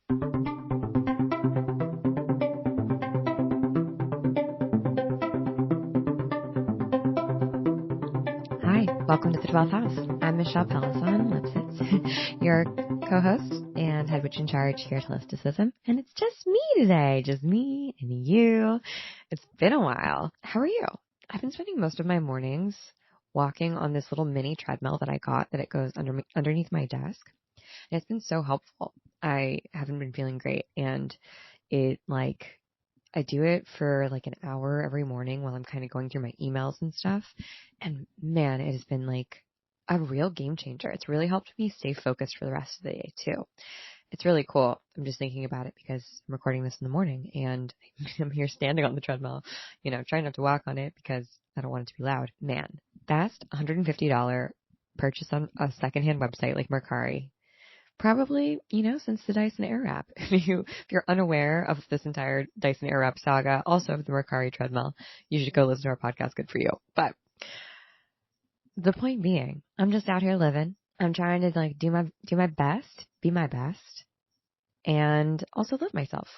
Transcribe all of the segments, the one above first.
Hi, welcome to the 12th House. I'm Michelle Pelison-Lipsitz, your co-host and head witch in charge here at Holisticism. And it's just me today, just me and you. It's been a while. How are you? I've been spending most of my mornings walking on this little mini treadmill that I got that it goes underneath my desk. And it's been so helpful. I haven't been feeling great, and I do it for like an hour every morning while I'm kind of going through my emails and stuff. And man, it has been like a real game changer. It's really helped me stay focused for the rest of the day too. It's really cool. I'm just thinking about it because I'm recording this in the morning and I'm here standing on the treadmill, trying not to walk on it because I don't want it to be loud. Man, best $150 purchase on a secondhand website like Mercari. Probably, since the Dyson Airwrap. If you're unaware of this entire Dyson Airwrap saga, also of the Mercari treadmill, you should go listen to our podcast. Good for you. But the point being, I'm just out here living. I'm trying to do my best, be my best, and also love myself.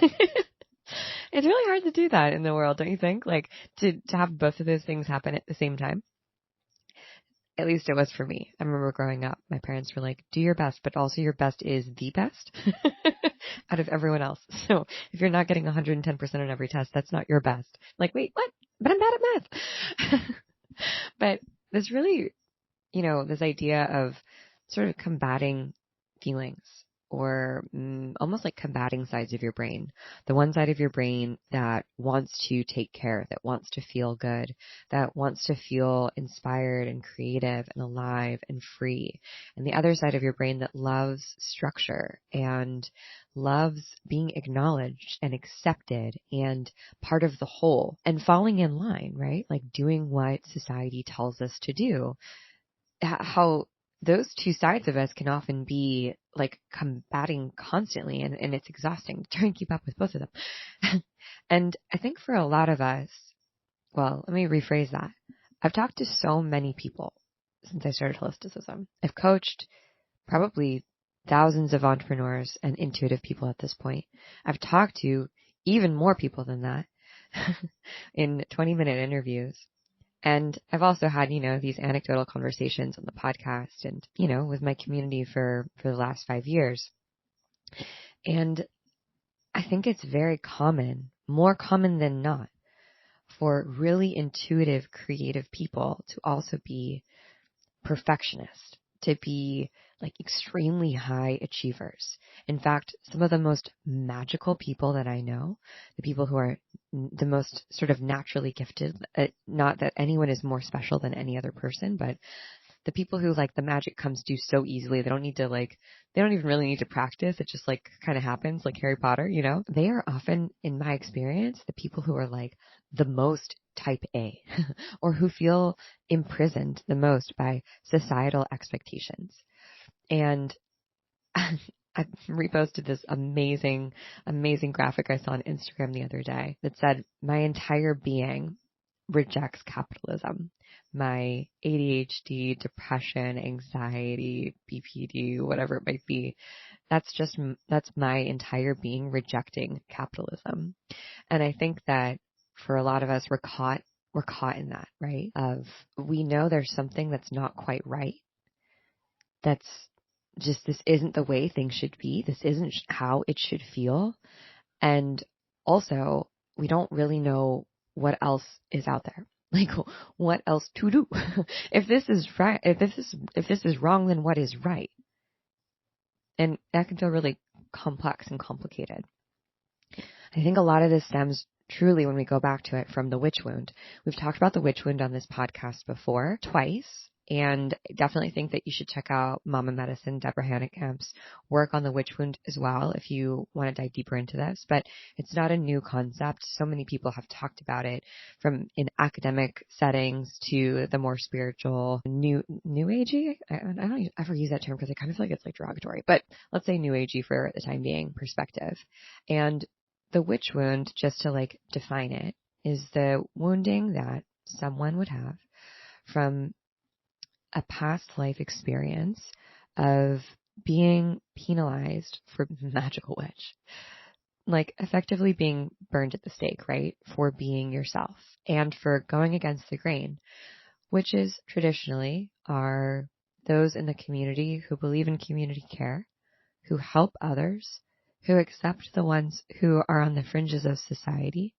It's really hard to do that in the world, don't you think? To have both of those things happen at the same time. At least it was for me. I remember growing up, my parents were like, do your best, but also your best is the best out of everyone else. So if you're not getting 110% on every test, that's not your best. Like, wait, what? But I'm bad at math. But this really, this idea of sort of combating feelings or almost like combating sides of your brain. The one side of your brain that wants to take care, that wants to feel good, that wants to feel inspired and creative and alive and free. And the other side of your brain that loves structure and loves being acknowledged and accepted and part of the whole and falling in line, right? Like doing what society tells us to do. How those two sides of us can often be like combating constantly, and it's exhausting to try and keep up with both of them. And I think for a lot of us, well, let me rephrase that. I've talked to so many people since I started Holisticism. I've coached probably thousands of entrepreneurs and intuitive people at this point. I've talked to even more people than that in 20-minute interviews. And I've also had, these anecdotal conversations on the podcast and, with my community for the last 5 years. And I think it's very common, more common than not, for really intuitive, creative people to also be perfectionists, to be like extremely high achievers. In fact, some of the most magical people that I know, the people who are the most sort of naturally gifted, not that anyone is more special than any other person, but the people who the magic comes to so easily, they don't even really need to practice. It just kind of happens, like Harry Potter, They are often, in my experience, the people who are the most type A or who feel imprisoned the most by societal expectations. And I reposted this amazing graphic I saw on Instagram the other day that said, my entire being rejects capitalism. My ADHD, depression, anxiety, BPD, whatever it might be, that's my entire being rejecting capitalism. And I think that for a lot of us, we're caught in that, right? We know there's something that's not quite right. That's just, this isn't the way things should be. This isn't how it should feel. And also, we don't really know what else is out there. What else to do? If this is right, if this is wrong, then what is right? And that can feel really complex and complicated. I think a lot of this stems truly, when we go back to it, from the witch wound. We've talked about the witch wound on this podcast before, twice. And I definitely think that you should check out Mama Medicine, Deborah Hannekamp's work on the witch wound as well, if you want to dive deeper into this. But it's not a new concept. So many people have talked about it, from in academic settings to the more spiritual, new agey. I don't ever use that term because I kind of feel like it's derogatory, but let's say new agey for the time being perspective. And the witch wound, just to define it, is the wounding that someone would have from a past life experience of being penalized for magical witch, like effectively being burned at the stake, right? For being yourself and for going against the grain. Witches traditionally are those in the community who believe in community care, who help others, who accept the ones who are on the fringes of society,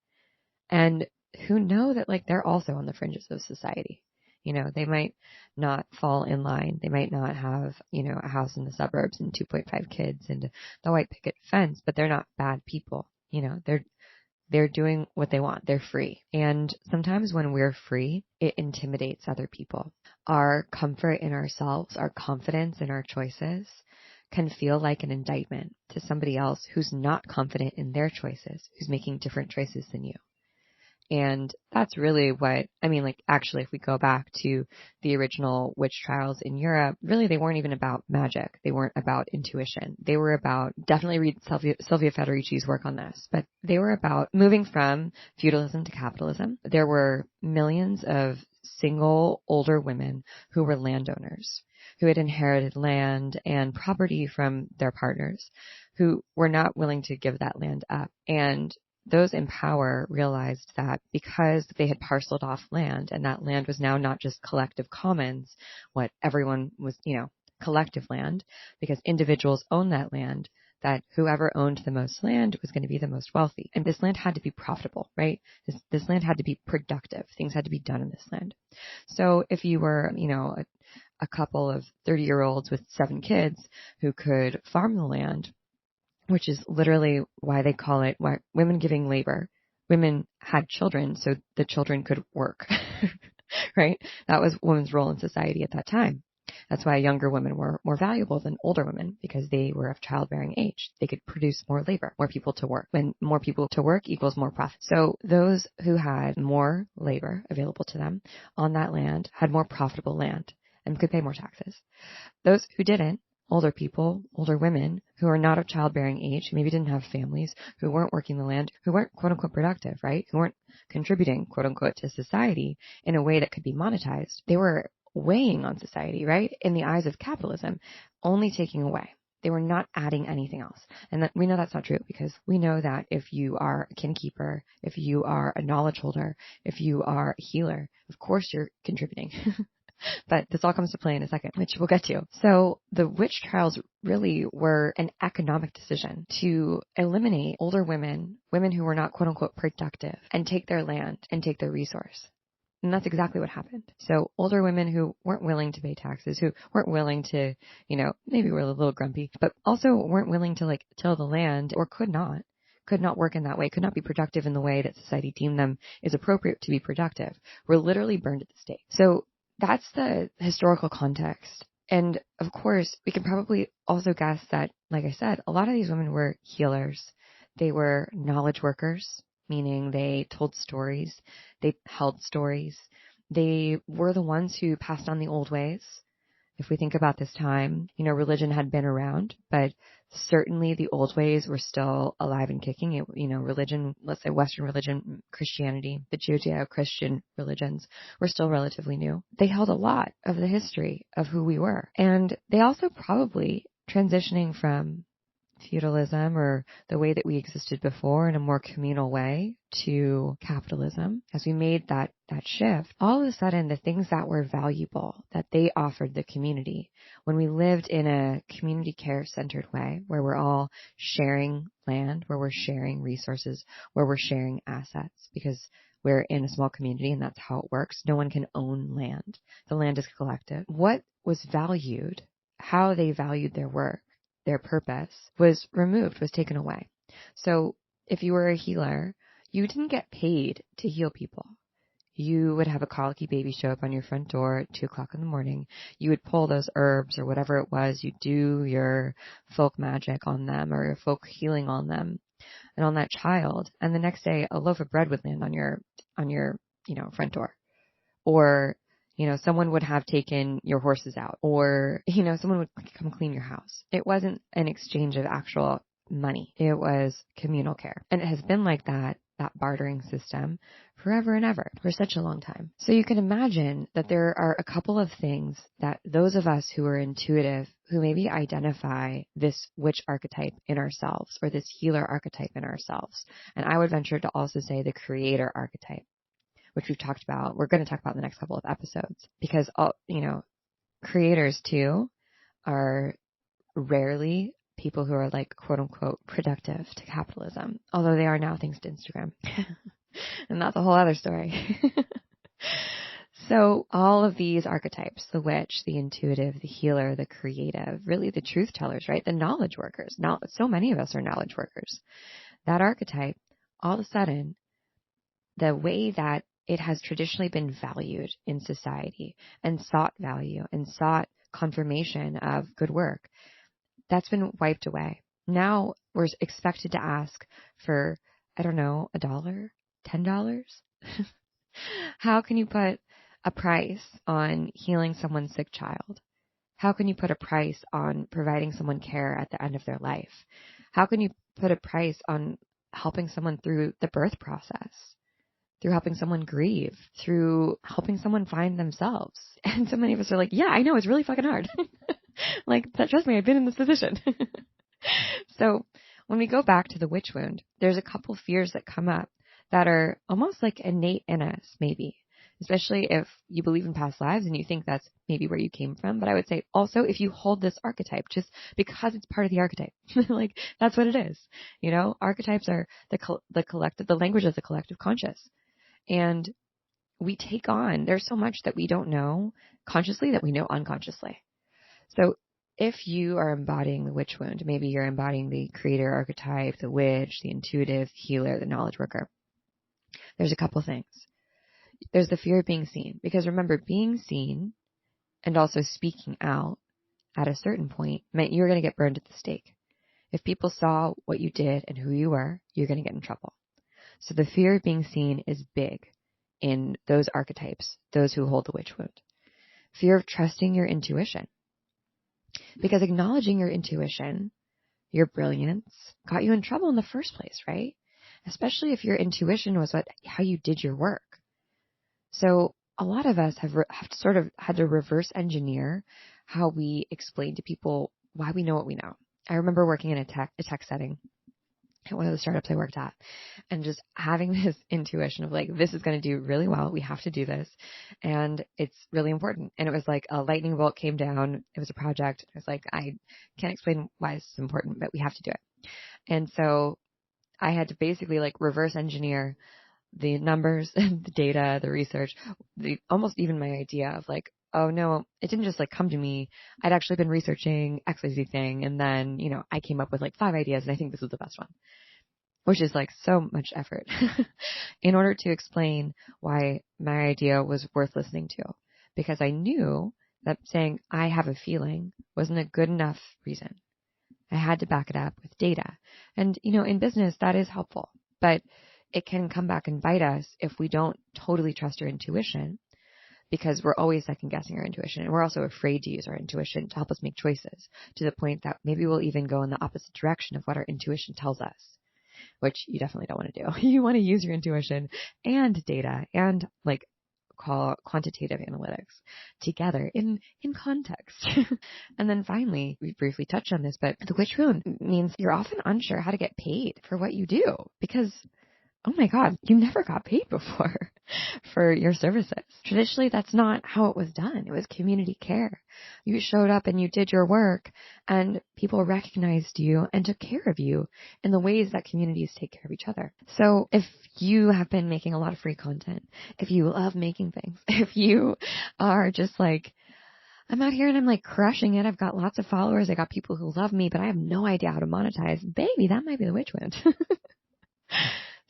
and who know that like they're also on the fringes of society. You know, they might not fall in line. They might not have, you know, a house in the suburbs and 2.5 kids and the white picket fence, but they're not bad people. You know, they're doing what they want. They're free. And sometimes when we're free, it intimidates other people. Our comfort in ourselves, our confidence in our choices can feel like an indictment to somebody else who's not confident in their choices, who's making different choices than you. And that's really what, I mean, like, actually, if we go back to the original witch trials in Europe, really they weren't even about magic. They weren't about intuition. They were about, definitely read Sylvia Federici's work on this, but they were about moving from feudalism to capitalism. There were millions of single older women who were landowners, who had inherited land and property from their partners, who were not willing to give that land up. And those in power realized that because they had parceled off land and that land was now not just collective commons, what everyone was, you know, collective land, because individuals own that land, that whoever owned the most land was going to be the most wealthy. And this land had to be profitable, right? This land had to be productive. Things had to be done in this land. So if you were, you know, a couple of 30-year-olds with 7 kids who could farm the land, which is literally why they call it women giving labor. Women had children so the children could work, right? That was women's role in society at that time. That's why younger women were more valuable than older women, because they were of childbearing age. They could produce more labor, more people to work. When more people to work equals more profit. So those who had more labor available to them on that land had more profitable land and could pay more taxes. Those who didn't, older people, older women who are not of childbearing age, who maybe didn't have families, who weren't working the land, who weren't quote unquote productive, right? Who weren't contributing quote unquote to society in a way that could be monetized. They were weighing on society, right? In the eyes of capitalism, only taking away. They were not adding anything else. And we know that's not true, because we know that if you are a kin keeper, if you are a knowledge holder, if you are a healer, of course you're contributing. But this all comes to play in a second, which we'll get to. So the witch trials really were an economic decision to eliminate older women, women who were not quote unquote productive, and take their land and take their resource. And that's exactly what happened. So older women who weren't willing to pay taxes, who weren't willing to, you know, maybe were a little grumpy, but also weren't willing to like till the land, or could not work in that way, could not be productive in the way that society deemed them is appropriate to be productive, were literally burned at the stake. So that's the historical context. And of course, we can probably also guess that, like I said, a lot of these women were healers. They were knowledge workers, meaning they told stories, they held stories. They were the ones who passed on the old ways. If we think about this time, you know, religion had been around, but certainly the old ways were still alive and kicking. It, you know, religion, let's say Western religion, Christianity, the Judeo-Christian religions were still relatively new. They held a lot of the history of who we were. And they also probably transitioning from feudalism, or the way that we existed before, in a more communal way, to capitalism. As we made that shift, all of a sudden the things that were valuable that they offered the community, when we lived in a community care centered way, where we're all sharing land, where we're sharing resources, where we're sharing assets, because we're in a small community and that's how it works. No one can own land. The land is collective. What was valued, how they valued their work, their purpose, was removed, was taken away. So if you were a healer, you didn't get paid to heal people. You would have a colicky baby show up on your front door at 2:00 in the morning. You would pull those herbs or whatever it was. You do your folk magic on them, or your folk healing on them and on that child. And the next day, a loaf of bread would land on your, you know, front door. Or, you know, someone would have taken your horses out, or, you know, someone would come clean your house. It wasn't an exchange of actual money. It was communal care. And it has been like that that bartering system forever and ever, for such a long time. So you can imagine that there are a couple of things that those of us who are intuitive, who maybe identify this witch archetype in ourselves or this healer archetype in ourselves. And I would venture to also say the creator archetype, which we're going to talk about in the next couple of episodes, because creators too are rarely people who are like, quote unquote, productive to capitalism, although they are now thanks to Instagram. And that's a whole other story. So all of these archetypes, the witch, the intuitive, the healer, the creative, really the truth tellers, right? The knowledge workers. Now, so many of us are knowledge workers. That archetype, all of a sudden, the way that it has traditionally been valued in society and sought value and sought confirmation of good work, that's been wiped away. Now we're expected to ask for, I don't know, $1, $10? How can you put a price on healing someone's sick child? How can you put a price on providing someone care at the end of their life? How can you put a price on helping someone through the birth process? Through helping someone grieve, through helping someone find themselves. And so many of us are like, yeah, I know, it's really fucking hard. Like, trust me, I've been in this position. So when we go back to the witch wound, there's a couple fears that come up that are almost like innate in us, maybe, especially if you believe in past lives and you think that's maybe where you came from. But I would say also if you hold this archetype, just because it's part of the archetype, like that's what it is. Archetypes are the collective, the language of the collective conscious. And we take on, there's so much that we don't know consciously that we know unconsciously. So if you are embodying the witch wound, maybe you're embodying the creator archetype, the witch, the intuitive, the healer, the knowledge worker, there's a couple things. There's the fear of being seen. Because remember, being seen and also speaking out at a certain point meant you were going to get burned at the stake. If people saw what you did and who you were, you're going to get in trouble. So the fear of being seen is big in those archetypes, those who hold the witch wound. Fear of trusting your intuition. Because acknowledging your intuition, your brilliance, got you in trouble in the first place, right? Especially if your intuition was how you did your work. So a lot of us have sort of had to reverse engineer how we explain to people why we know what we know. I remember working in a tech setting at one of the startups I worked at, and just having this intuition of like, this is going to do really well. We have to do this. And it's really important. And it was like a lightning bolt came down. It was a project. It was like, I can't explain why this is important, but we have to do it. And so I had to basically like reverse engineer the numbers and the data, the research, almost even my idea of like, oh no, it didn't just like come to me. I'd actually been researching XYZ thing. And then, I came up with like 5 ideas and I think this was the best one, which is like so much effort in order to explain why my idea was worth listening to, because I knew that saying I have a feeling wasn't a good enough reason. I had to back it up with data. And, in business, that is helpful, but it can come back and bite us if we don't totally trust our intuition, because we're always second guessing our intuition. And we're also afraid to use our intuition to help us make choices, to the point that maybe we'll even go in the opposite direction of what our intuition tells us, which you definitely don't want to do. You want to use your intuition and data and like quantitative analytics together in context. And then finally, we briefly touched on this, but the witch wound means you're often unsure how to get paid for what you do, because oh my God, you never got paid before for your services. Traditionally, that's not how it was done. It was community care. You showed up and you did your work, and people recognized you and took care of you in the ways that communities take care of each other. So if you have been making a lot of free content, if you love making things, if you are just like, I'm out here and I'm like crushing it, I've got lots of followers, I got people who love me, but I have no idea how to monetize, baby, that might be the witch wound.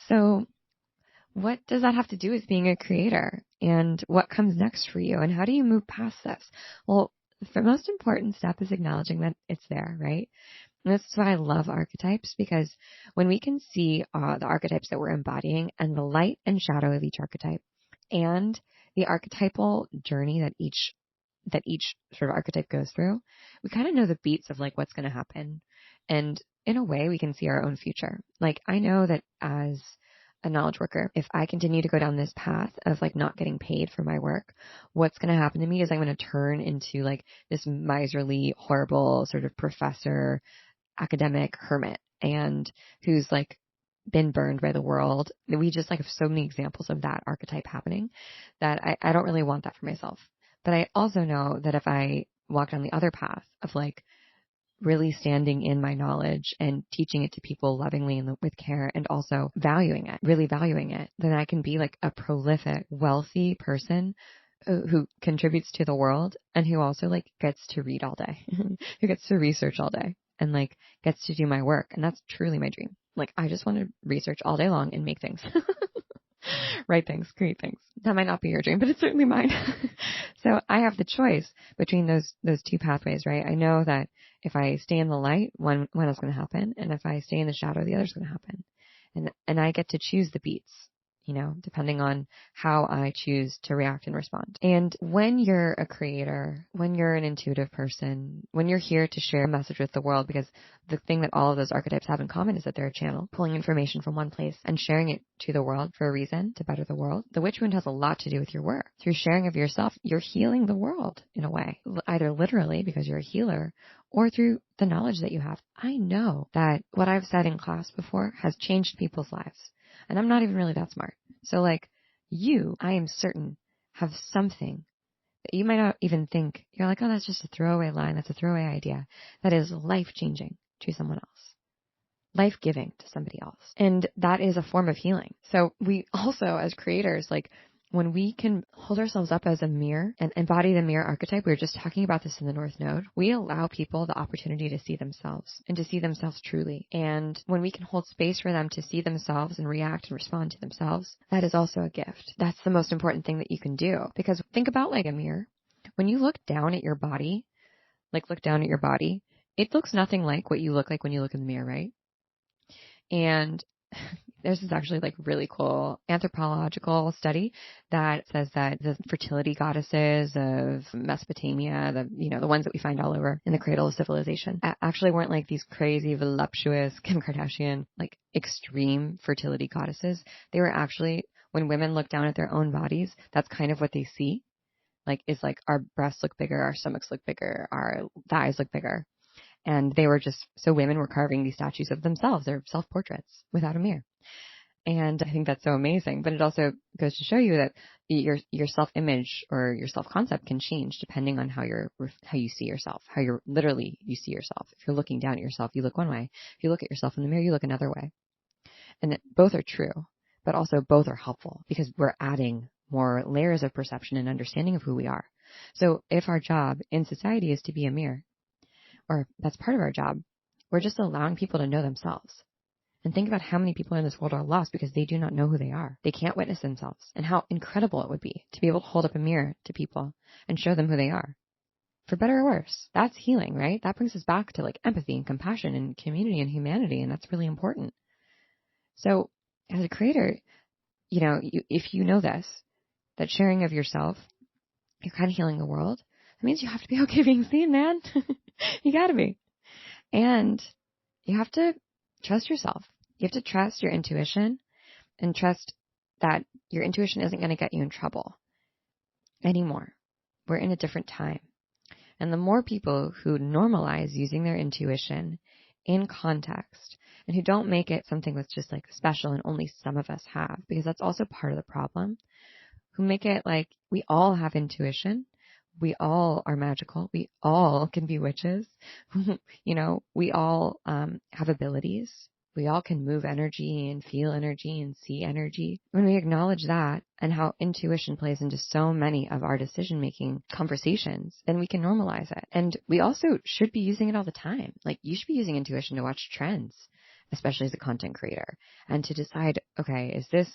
So what does that have to do with being a creator, and what comes next for you, and how do you move past this? Well, the most important step is acknowledging that it's there, right? And this is why I love archetypes, because when we can see the archetypes that we're embodying and the light and shadow of each archetype and the archetypal journey that each sort of archetype goes through, we kind of know the beats of like what's going to happen. And in a way, we can see our own future. Like I know that as a knowledge worker. If I continue to go down this path of like not getting paid for my work, what's going to happen to me is I'm going to turn into like this miserly, horrible sort of professor, academic hermit, and who's like been burned by the world. We just like have so many examples of that archetype happening that I don't really want that for myself. But I also know that if I walk down the other path of like really standing in my knowledge and teaching it to people lovingly and with care and also valuing it, really valuing it, then I can be like a prolific, wealthy person who contributes to the world and who also like gets to read all day, who gets to research all day and like gets to do my work. And that's truly my dream. Like I just want to research all day long and make things. Write things, create things. That might not be your dream, but it's certainly mine. So I have the choice between those two pathways, right? I know that if I stay in the light, one is going to happen, and if I stay in the shadow, the other is going to happen. And I get to choose the beats, you know, depending on how I choose to react and respond. And when you're a creator, when you're an intuitive person, when you're here to share a message with the world, because the thing that all of those archetypes have in common is that they're a channel, pulling information from one place and sharing it to the world for a reason, to better the world. The witch wound has a lot to do with your work. Through sharing of yourself, you're healing the world in a way, either literally because you're a healer or through the knowledge that you have. I know that what I've said in class before has changed people's lives. And I'm not even really that smart. So like you, I am certain, have something that you might not even think. You're like, oh, that's just a throwaway line. That's a throwaway idea. That is life-changing to someone else. Life-giving to somebody else. And that is a form of healing. So we also, as creators, like when we can hold ourselves up as a mirror and embody the mirror archetype, we were just talking about this in the North Node, we allow people the opportunity to see themselves and to see themselves truly. And when we can hold space for them to see themselves and react and respond to themselves, that is also a gift. That's the most important thing that you can do. Because think about like a mirror. When you look down at your body, it looks nothing like what you look like when you look in the mirror, right? And there's this actually like really cool anthropological study that says that the fertility goddesses of Mesopotamia, the ones that we find all over in the cradle of civilization, actually weren't like these crazy, voluptuous Kim Kardashian, like extreme fertility goddesses. They were actually, when women look down at their own bodies, that's kind of what they see. Like, it's like our breasts look bigger, our stomachs look bigger, our thighs look bigger. And they were just, so women were carving these statues of themselves, their self-portraits without a mirror. And I think that's so amazing. But it also goes to show you that your self-image or your self-concept can change depending on how you see yourself, how you see yourself. If you're looking down at yourself, you look one way. If you look at yourself in the mirror, you look another way. And both are true, but also both are helpful because we're adding more layers of perception and understanding of who we are. So if our job in society is to be a mirror, or that's part of our job, we're just allowing people to know themselves. And think about how many people in this world are lost because they do not know who they are. They can't witness themselves. And how incredible it would be to be able to hold up a mirror to people and show them who they are. For better or worse. That's healing, right? That brings us back to like empathy and compassion and community and humanity. And that's really important. So as a creator, if you know this, that sharing of yourself, you're kind of healing the world. That means you have to be okay being seen, man. You gotta be. And you have to trust yourself. You have to trust your intuition and trust that your intuition isn't going to get you in trouble anymore. We're in a different time. And the more people who normalize using their intuition in context and who don't make it something that's just like special and only some of us have, because that's also part of the problem, who make it like we all have intuition. We all are magical. We all can be witches. We all have abilities. We all can move energy and feel energy and see energy. When we acknowledge that and how intuition plays into so many of our decision-making conversations, then we can normalize it. And we also should be using it all the time. Like you should be using intuition to watch trends, especially as a content creator, and to decide, okay, is this,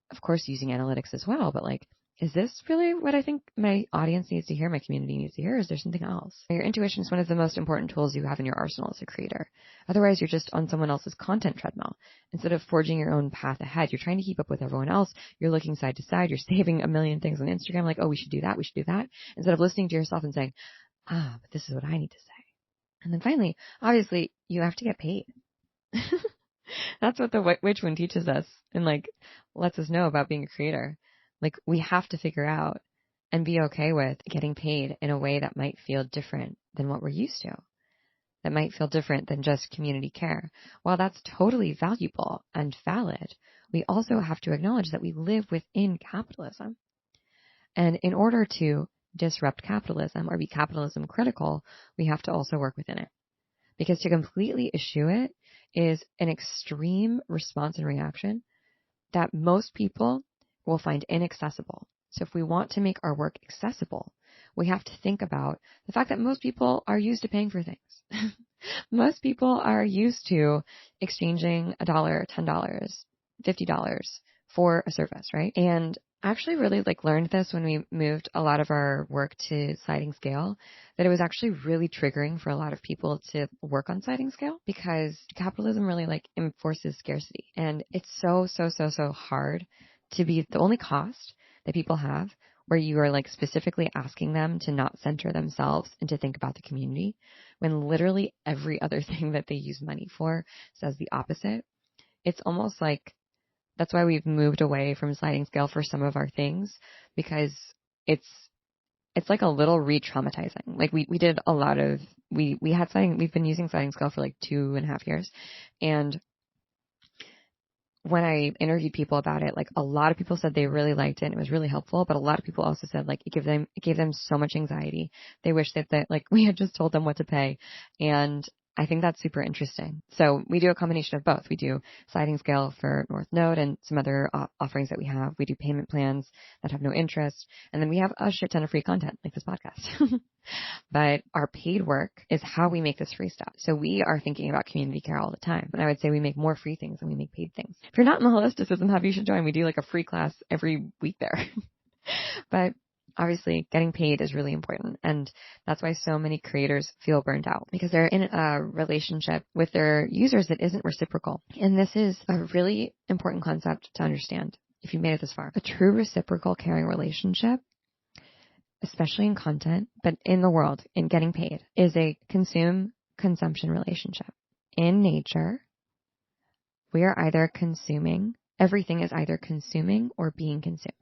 of course, using analytics as well, but like, is this really what I think my audience needs to hear, my community needs to hear? Or is there something else? Your intuition is one of the most important tools you have in your arsenal as a creator. Otherwise, you're just on someone else's content treadmill. Instead of forging your own path ahead, you're trying to keep up with everyone else. You're looking side to side. You're saving a million things on Instagram like, oh, we should do that. We should do that. Instead of listening to yourself and saying, but this is what I need to say. And then finally, obviously, you have to get paid. That's what the witch one teaches us and like lets us know about being a creator. Like we have to figure out and be okay with getting paid in a way that might feel different than what we're used to. That might feel different than just community care. While that's totally valuable and valid, we also have to acknowledge that we live within capitalism. And in order to disrupt capitalism or be capitalism critical, we have to also work within it. Because to completely eschew it is an extreme response and reaction that most people will find inaccessible. So if we want to make our work accessible, we have to think about the fact that most people are used to paying for things. Most people are used to exchanging $1, $10, $50 for a service, right? And I actually really learned this when we moved a lot of our work to sliding scale, that it was actually really triggering for a lot of people to work on sliding scale because capitalism really enforces scarcity. And it's so hard to be the only cost that people have where you are specifically asking them to not center themselves and to think about the community when literally every other thing that they use money for says the opposite. It's almost like that's why we've moved away from sliding scale for some of our things, because it's like a little re-traumatizing. We did a lot of, we've been using sliding scale for 2.5 years. And when I interviewed people about it, a lot of people said they really liked it and it was really helpful, but a lot of people also said it gave them so much anxiety. They wish that we had just told them what to pay. And I think that's super interesting. So we do a combination of both. We do sliding scale for North Node and some other offerings that we have. We do payment plans that have no interest. And then we have a shit ton of free content like this podcast. But our paid work is how we make this free stuff. So we are thinking about community care all the time. And I would say we make more free things than we make paid things. If you're not in the Holisticism Hub, you should join. We do a free class every week there. But obviously, getting paid is really important. And that's why so many creators feel burned out, because they're in a relationship with their users that isn't reciprocal. And this is a really important concept to understand if you made it this far. A true reciprocal caring relationship, especially in content, but in the world, in getting paid, is a consumption relationship. In nature, we are either consuming, everything is either consuming or being consumed.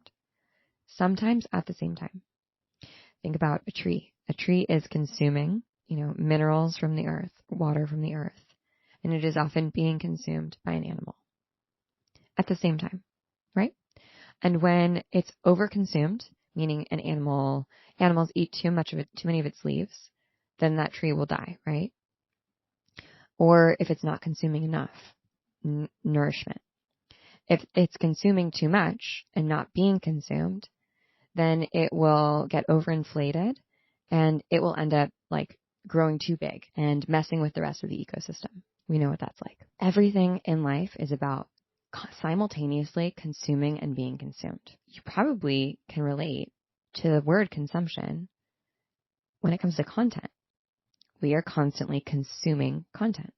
Sometimes at the same time. Think about a tree. A tree is consuming, minerals from the earth, water from the earth, and it is often being consumed by an animal at the same time, right? And when it's overconsumed, meaning animals eat too many of its leaves, then that tree will die, right? Or if it's not consuming enough nourishment. If it's consuming too much and not being consumed, then it will get overinflated and it will end up growing too big and messing with the rest of the ecosystem. We know what that's like. Everything in life is about simultaneously consuming and being consumed. You probably can relate to the word consumption when it comes to content. We are constantly consuming content.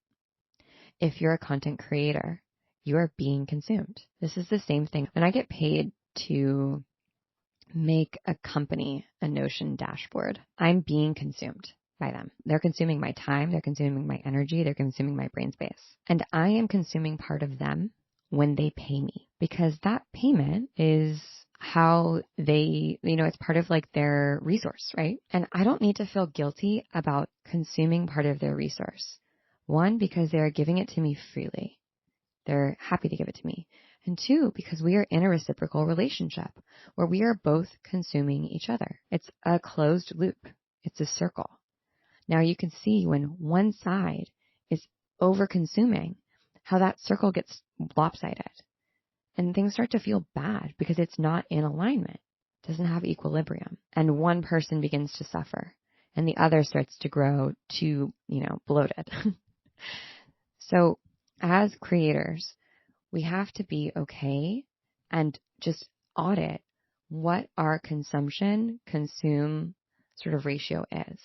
If you're a content creator, you are being consumed. This is the same thing. When I get paid to make a company a Notion dashboard, I'm being consumed by them. They're consuming my time, they're consuming my energy, they're consuming my brain space. And I am consuming part of them when they pay me, because that payment is how they, it's part of their resource, right? And I don't need to feel guilty about consuming part of their resource. One, because they are giving it to me freely. They're happy to give it to me. And two, because we are in a reciprocal relationship where we are both consuming each other. It's a closed loop. It's a circle. Now you can see when one side is over consuming, how that circle gets lopsided. And things start to feel bad because it's not in alignment. It doesn't have equilibrium. And one person begins to suffer and the other starts to grow too, bloated. So as creators, we have to be okay and just audit what our consume sort of ratio is.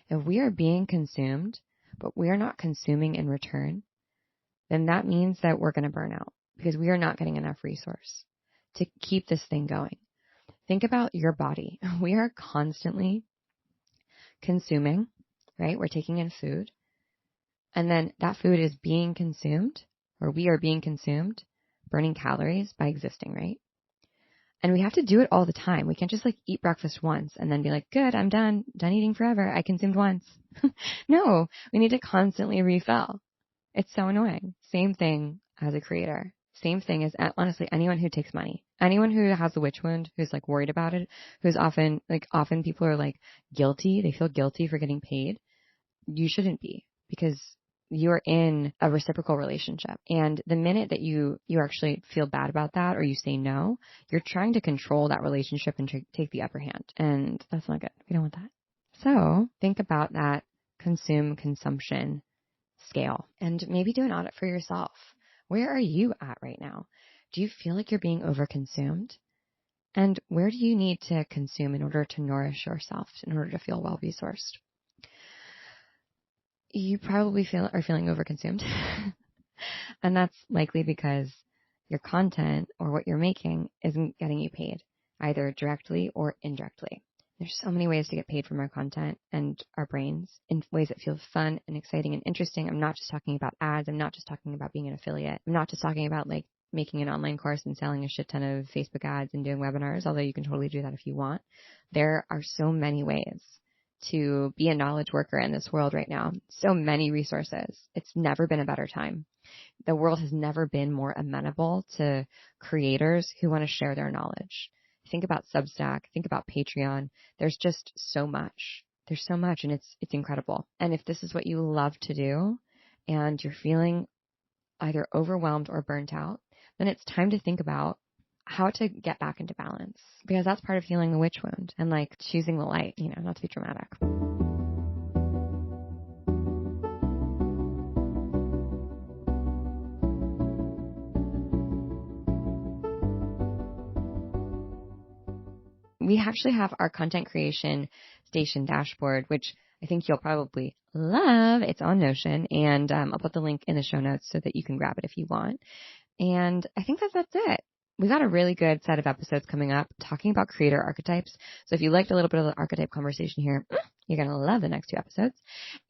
If we are being consumed, but we are not consuming in return, then that means that we're going to burn out because we are not getting enough resource to keep this thing going. Think about your body. We are constantly consuming, right? We're taking in food. And then that food is being consumed, or we are being consumed, burning calories by existing, right? And we have to do it all the time. We can't just like eat breakfast once and then be like, good, I'm done eating forever. I consumed once. No, we need to constantly refill. It's so annoying. Same thing as a creator. Same thing as honestly anyone who takes money. Anyone who has a witch wound, who's like worried about it, who's often people are like guilty. They feel guilty for getting paid. You shouldn't be, because you're in a reciprocal relationship. And the minute that you actually feel bad about that, or you say no, you're trying to control that relationship and take the upper hand. And that's not good. We don't want that. So think about that consumption scale and maybe do an audit for yourself. Where are you at right now? Do you feel like you're being overconsumed? And where do you need to consume in order to nourish yourself, in order to feel well-resourced? You probably are feeling overconsumed. And that's likely because your content or what you're making isn't getting you paid, either directly or indirectly. There's so many ways to get paid from our content and our brains in ways that feel fun and exciting and interesting. I'm not just talking about ads. I'm not just talking about being an affiliate. I'm not just talking about like making an online course and selling a shit ton of Facebook ads and doing webinars, although you can totally do that if you want. There are so many ways to be a knowledge worker in this world right now. So many resources. It's never been a better time. The world has never been more amenable to creators who want to share their knowledge. Think about Substack, think about Patreon. There's just so much. There's so much, and it's incredible. And if this is what you love to do and you're feeling either overwhelmed or burnt out, then it's time to think about how to get back into balance, because that's part of healing the witch wound and like choosing the light, not to be dramatic. We actually have our content creation station dashboard, which I think you'll probably love. It's on Notion, and I'll put the link in the show notes so that you can grab it if you want. And I think that's it. We've got a really good set of episodes coming up talking about creator archetypes. So if you liked a little bit of the archetype conversation here, you're going to love the next 2 episodes.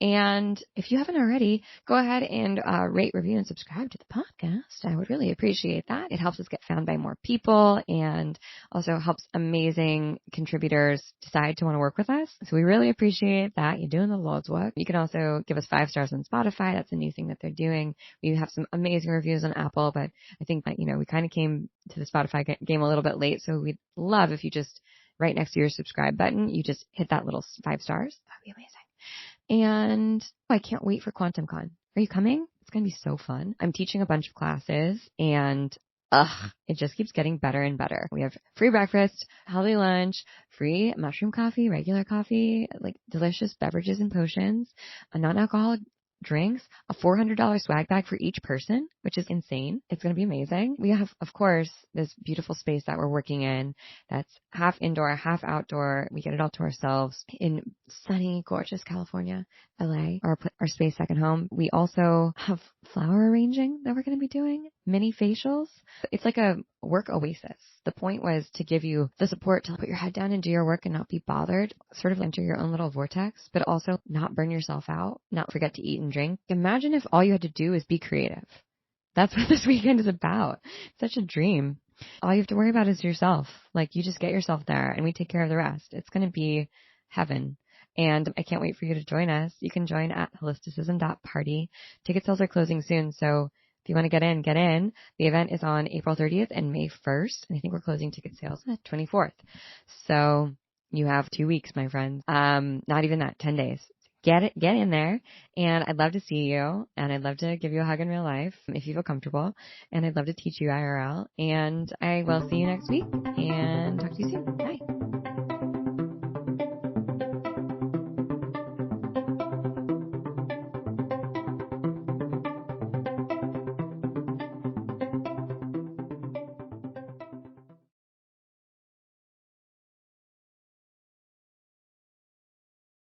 And if you haven't already, go ahead and rate, review, and subscribe to the podcast. I would really appreciate that. It helps us get found by more people and also helps amazing contributors decide to want to work with us. So we really appreciate that. You're doing the Lord's work. You can also give us 5 stars on Spotify. That's a new thing that they're doing. We have some amazing reviews on Apple, but I think that, we kind of came to the Spotify game a little bit late. So we'd love if you just right next to your subscribe button, you just hit that little 5 stars. That'd be amazing. And I can't wait for Quantum Con. Are you coming? It's going to be so fun. I'm teaching a bunch of classes and it just keeps getting better and better. We have free breakfast, healthy lunch, free mushroom coffee, regular coffee, like delicious beverages and potions, a non-alcoholic drinks, a $400 swag bag for each person, which is insane. It's going to be amazing. We have, of course, this beautiful space that we're working in that's half indoor, half outdoor. We get it all to ourselves in sunny, gorgeous California, LA, our space second home. We also have flower arranging that we're going to be doing, mini facials. It's like a work oasis. The point was to give you the support to put your head down and do your work and not be bothered, sort of enter your own little vortex, but also not burn yourself out, not forget to eat and drink. Imagine if all you had to do is be creative. That's what this weekend is about. Such a dream. All you have to worry about is yourself. Like, you just get yourself there and we take care of the rest. It's going to be heaven. And I can't wait for you to join us. You can join at holisticism.party. Ticket sales are closing soon, so if you want to get in. The event is on April 30th and May 1st. And I think we're closing ticket sales on the 24th. So you have 2 weeks, my friends. Not even that, 10 days. Get in there. And I'd love to see you. And I'd love to give you a hug in real life if you feel comfortable. And I'd love to teach you IRL. And I will see you next week and talk to you soon. Bye.